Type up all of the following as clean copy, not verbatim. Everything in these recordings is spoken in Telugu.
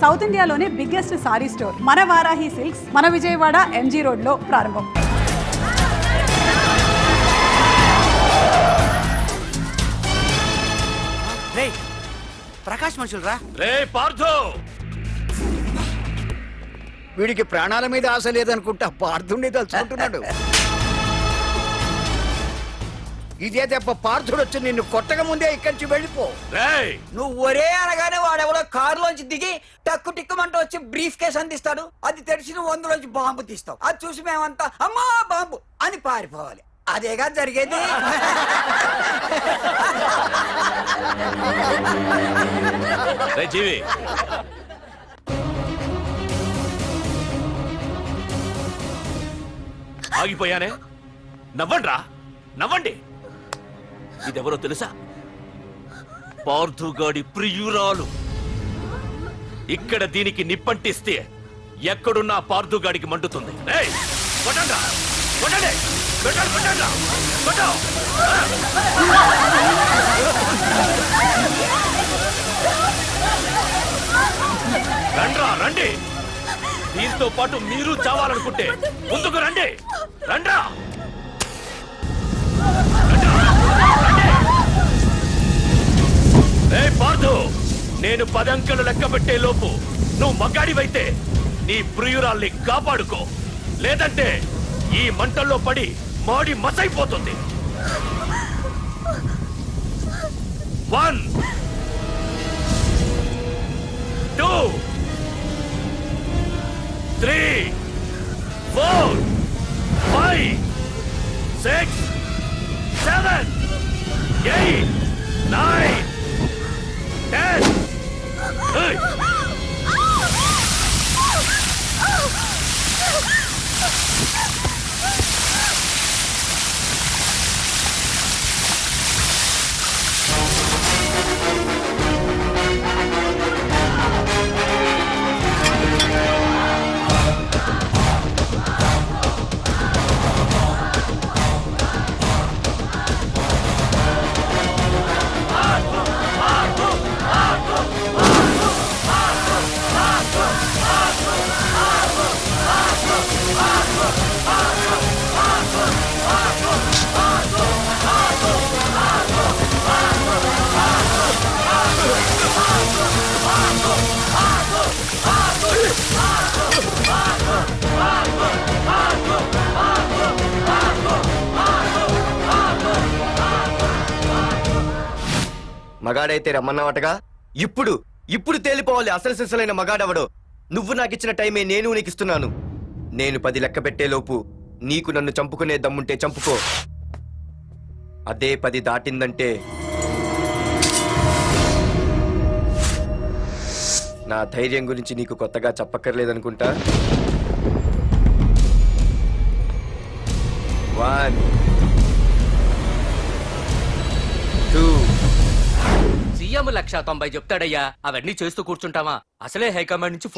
సౌత్ ఇండియాలోనే బిగ్గెస్ట్ సారీ స్టోర్ మన వారాహి సిల్క్స్ మన విజయవాడ ఎంజీ రోడ్ లో ప్రారంభం. ప్రకాష్ మనుషులు రా. రే పార్థో, వీడికి ప్రాణాల మీద ఆశ లేదనుకుంటా పార్థుడిని తలుచుకుంటున్నాడు. ఇదే దెబ్బ పార్థుడు వచ్చి నిన్ను కొట్టక ముందే ఇక్కడి నుంచి వెళ్ళిపో. నువ్వు ఒరే అనగానే వాడెవడో కారులోంచి దిగి టక్కు టిక్కుమంటూ వచ్చి బ్రీఫ్ కేసు అందిస్తాడు. అది తెరిచి నువ్వు అందులోంచి బాంబు తీస్తావు. అది చూసి మేమంతా అమ్మా బాంబు అని పారిపోవాలి. అదేగా జరిగేది. జీవి ఆగిపోయానే. నవ్వండి రా, నవ్వండి. ఇదెవరో తెలుసా? పార్థుగాడి ప్రియురాలు. ఇక్కడ దీనికి నిప్పంటిస్తే ఎక్కడున్నా పార్థుగాడికి మండుతుంది. కొట్టండి, కొట్టండి, కొట్టండి, కొట్టు. రండ్రా, రండి. దీంతో పాటు మీరు చావాలనుకుంటే ముందుకు రండి. రండ్రా. పార్థు, నేను 10 అంకెలు లెక్క పెట్టే లోపు నువ్వు మగాడివైతే నీ ప్రియురాల్ని కాపాడుకో. లేదంటే ఈ మంటల్లో పడి మాడి మసైపోతుంది. 1 2 3 4 5 6 7 8 9 10. Hey! మగాడైతే రమ్మన్నావటగా. ఇప్పుడు తేలిపోవాలి అసలు సిసలైన మగాడవడో. నువ్వు నాకిచ్చిన టైమే నేను నీకు ఇస్తున్నాను. నేను 10 లెక్క పెట్టేలోపు నీకు నన్ను చంపుకునే దమ్ముంటే చంపుకో. అదే 10 దాటిందంటే నా ధైర్యం గురించి నీకు కొత్తగా చెప్పక్కర్లేదనుకుంటా. 1 2 సీఎం 190 చెప్తాడయ్యా. అవన్నీ చేస్తూ కూర్చుంటావా? అసలే హైకమాండ్ నుంచి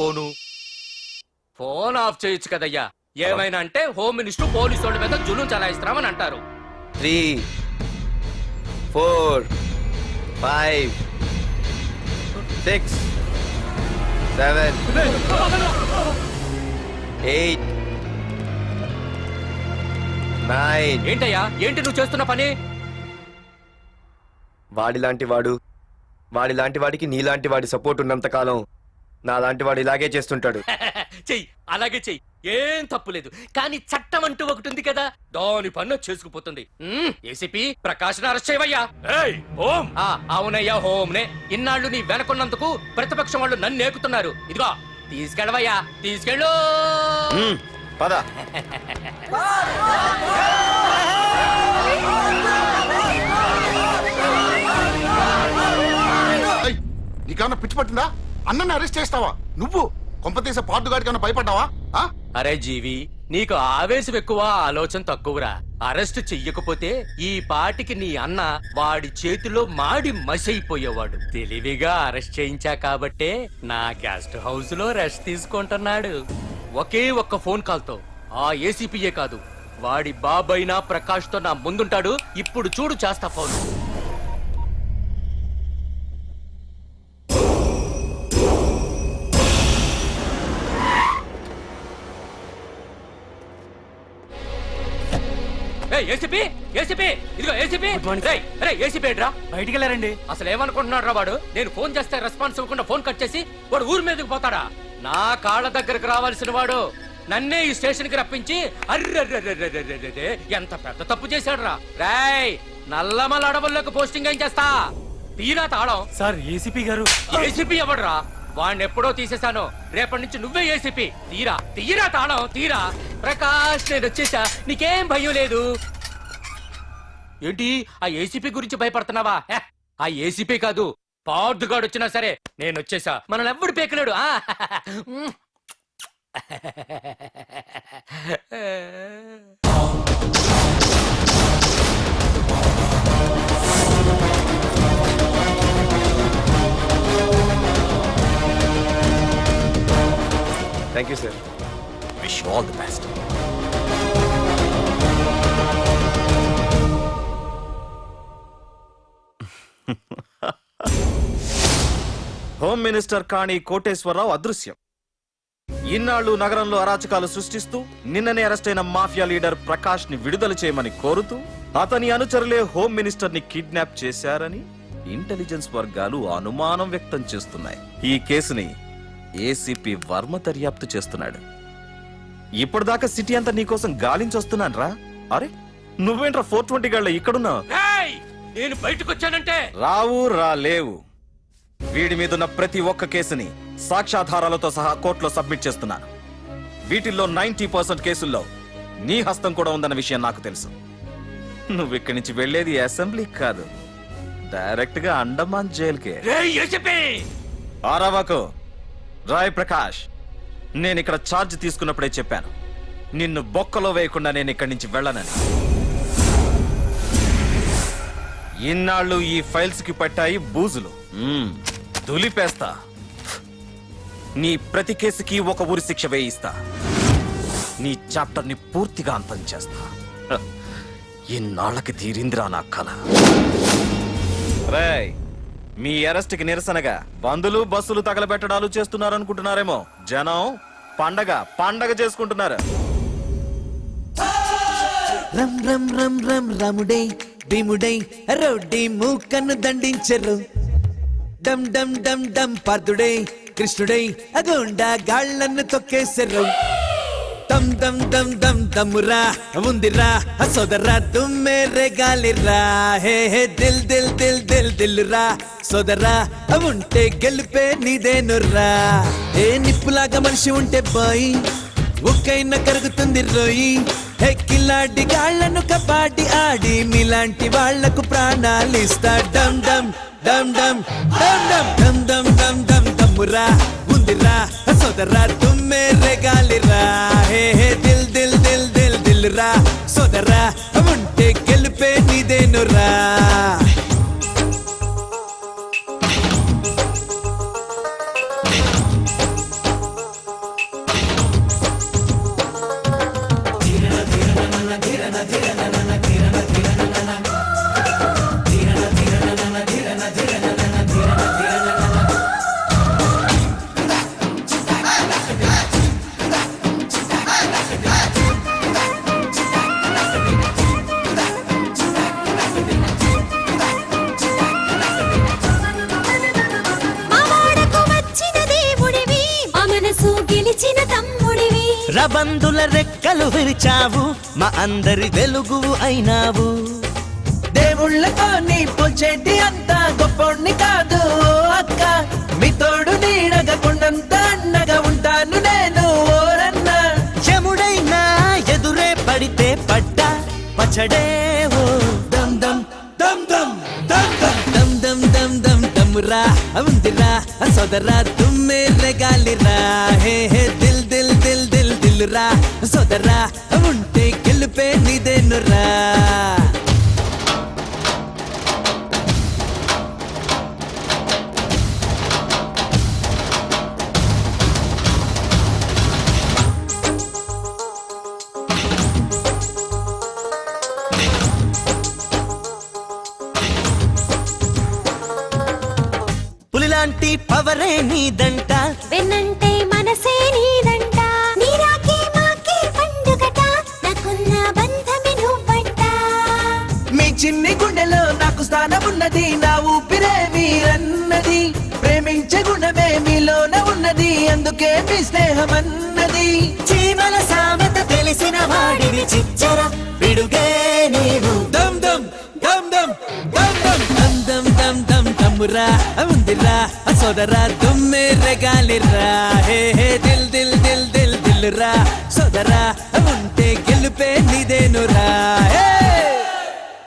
ఫోన్ ఆఫ్ చేయొచ్చు కదయ్యా. ఏమైనా అంటే హోమ్ మినిస్టర్ పోలీసు వాళ్ళ మీద జులుం చలాయిస్తున్నామని అంటారు. 3 4 5 6 7 8 9. ఏంటయ్యా, ఏంటి నువ్వు చేస్తున్న పని? వాడిలాంటి వాడికి నీలాంటి వాడి సపోర్ట్ ఉన్నంత కాలం నాలాంటి వాడు ఇలాగే చేస్తుంటాడు. చెయ్యి, అలాగే చెయ్యి, ఏం తప్పులేదు. కానీ చట్టం అంటూ ఒకటి ఉంది కదా, దాని పన్ను చేసుకుపోతుంది. ఏసీపీ ప్రకాష్ అరెస్ట్ చేయవయ్యా. అవునయ్యా, హోమ్నే. ఇన్నాళ్ళు నీ వెనకున్నందుకు ప్రతిపక్షం వాళ్ళు నన్ను నేకుతున్నారు. ఇదిగో తీసుకెళ్ళవయ్యా, తీసుకెళ్ళు. పద. నీకన్నా పిచ్చి పట్టిందా? అన్నని అరెస్ట్ చేస్తావా? నువ్వు కొంపతీస పార్దుగాడి కన్నా భయపడ్డావా? అరే జీవి, నీకు ఆవేశం ఎక్కువ, ఆలోచన తక్కువరా. అరెస్ట్ చెయ్యకపోతే ఈ పాటికి నీ అన్న వాడి చేతిలో మాడి మసైపోయేవాడు. తెలివిగా అరెస్ట్ చేయించా కాబట్టే నా గెస్ట్ హౌస్ లో రెస్ట్ తీసుకుంటున్నాడు. ఒకే ఒక్క ఫోన్ కాల్ తో ఆ ఏసీపీయే కాదు, వాడి బాబైనా ప్రకాష్ తో నా ముందుంటాడు. ఇప్పుడు చూడు చేస్తా ఫోన్. ఏసీపీ ఏసీపీ ఇదిగో ఏసీపీ ఏసీపీ ఏంట్రా బయటికి వెళ్ళారండి. అసలు ఏమనుకుంటున్నాడు రా వాడు? నేను ఫోన్ చేస్తే రెస్పాన్స్ ఇవ్వకుండా ఫోన్ కట్ చేసి వాడు ఊరి మీదకి పోతాడా? నా కాళ్ళ దగ్గరకు రావాల్సిన వాడు నన్నే ఈ స్టేషన్ కి రప్పించి అర్రె ఎంత పెద్ద తప్పు చేశాడు రా. రాయ్ నల్లమల అడవుల్లోకి పోస్టింగ్ ఏం చేస్తా? తీరా తాళం. సార్ ఏసీపీ గారు. ఏసీపీ ఎవడరా? వాడిని ఎప్పుడో తీసేశాను. రేపటి నుంచి నువ్వే ఏసీపీ. తీరా తీరా తాళం తీరా. ప్రకాష్ నేను వచ్చేసా, నీకేం భయం లేదు. ఏంటి ఆ ఏసీపీ గురించి భయపడుతున్నావా? హే, ఆ ఏసీపీ కాదు, పార్దుగాడు వచ్చినా సరే నేను వచ్చేసా. మనల్ని ఎవ్వడు పేకలేడు. Thank you sir. Wish all the best. Home minister Kani Koteswararao అదృశ్యం. ఇన్నాళ్లు నగరంలో అరాచకాలు సృష్టిస్తూ నిన్ననే అరెస్ట్ అయిన మాఫియా లీడర్ ప్రకాష్ ని విడుదల చేయమని కోరుతూ అతని అనుచరులే హోమ్ మినిస్టర్ ని కిడ్నాప్ చేశారని ఇంటెలిజెన్స్ వర్గాలు అనుమానం వ్యక్తం చేస్తున్నాయి. ఈ కేసుని ఏసీపీ వర్మ దర్యాప్తు చేస్తున్నాడు. ఇప్పటిదాకా సిటీ అంతా నీకోసం గాలించొస్తున్నాను రా. అరే నువ్వేంట్రా 420 గళ్ళ ఇక్కడున్నావు? నేను బయటకు వచ్చానంటే రాలేవు. వీడి మీదున్న ప్రతి ఒక్క కేసుని సాక్ష్యాధారాలతో సహా కోర్టులో సబ్మిట్ చేస్తున్నాను. వీటిల్లో 90% కేసుల్లో నీ హస్తం కూడా ఉందన్న విషయం నాకు తెలుసు. నువ్వు ఇక్కడి నుంచి వెళ్లేది అసెంబ్లీ కాదు, డైరెక్ట్ గా అండమాన్ జైలుకే. ఆరావాకు రాయ్ ప్రకాష్, నేను ఇక్కడ ఛార్జ్ తీసుకున్నప్పుడే చెప్పాను, నిన్ను బొక్కలో వేయకుండా నేను ఇక్కడి నుంచి వెళ్ళనని. ఇన్నాళ్ళు ఈ ఫైల్స్ కి పట్టాయి బూజులు. దులిపేస్తా. నీ ప్రతి కేసుకి ఒక ఉరి శిక్ష వేయిస్తా. నీ చాప్టర్ ని పూర్తిగా అంతం చేస్తా. ఇన్నాళ్ళకి తీరిందిరా నా కళ. రేయ్, మీ అరెస్ట్ కి నిరసనగా బందులు బస్సులు తగలబెట్టడాలు చేస్తున్నారనుకుంటున్నారేమో. జనం పండగ చేసుకుంటున్నారు. రమ్ రమ్ రమ్ రమ్ రాముడై భీముడై రౌడీ మూకను దండించరు. డమ్ డమ్ డమ్ డమ్ పార్థుడై కృష్ణుడై అగోండా గాళ్లను తొక్కేసరు. దమ్ దమ్ దమ్ దమ్ దమ్మురా ఉందిరా సోదరా తుమ్మే గాలిరా. హే హే దిల్ దిల్ దిల్ దిల్ దిల్లురా సోదరా ఉంటే గెలిపే నీదేనురా. ఏ నిప్పులాగా మనిషి ఉంటే బాయి ఒక్కైనా కరుగుతుంది రోయి. హే కిలాడి గాళ్లను కబాడి ఆడి మీలాంటి వాళ్లకు ప్రాణాలిస్తా. డమ్ డమ్ డమ్ డమ్ డమ్ డమ్ డమ్ డమ్ డమ్ డమ్ దమ్మురా ఉందిరా సోదరా తుమ్మే గాలిరా. హే హే దిల్ దిల్ దిల్ దిల్ దిల్లురా సోదరా ఉంటే గెలిపే నీదేనురా. రబందుల రెక్కలు విరిచావు మా అందరి వెలుగు అయినావు. దేవుళ్ళతో నీ పొచ్చేటి అంత గొప్పోణ్ణి కాదు అక్క. మీ తోడు నీడగా కొండంత అండగా ఉంటాను నేను ఓరన్నా. యముడైనా ఎదురే పడితే పడ్డా పచ్చడే ఓ. దమ్ దమ్ దమ్ దమ్ దమ్ దమ్ దమ్ దమ్ దమ్ దమ్మురా ఉందిరా సోదరా తుమ్మే గాలిరా. హే హే దిల్ దిల్ దిల్ దిల్ దిల్లురా సోదరా ఉంటే గెలిపే నీదేనురా. పులిలాంటి పవరే నీదంట, వెన్నంటే మనసే నీదంట. నీరాకే మాకే పండుగట, నాకున్న బంధమే నువ్వంట. నాకు స్థానం ఉన్నది నా ఊపిరే మీరన్నది ప్రేమించే గుణమే మీలోన ఉన్నది అందుకే మీ స్నేహం అన్నది చీమల సామెత తెలిసిన వాడివి చిచ్చర పిడుగే నీవు దమ్ దమ్ దమ్ దమ్ దమ్ దమ్ దమ్ దమ్ దమ్ దమ్ దమ్మురా ఉందిరా సోదరా దుమ్మే రెగాలిరా హే హే దిల్ దిల్ దిల్ దిల్ దిల్ రా సోదరా ఉంటే గెలుపే నీదేనురా హే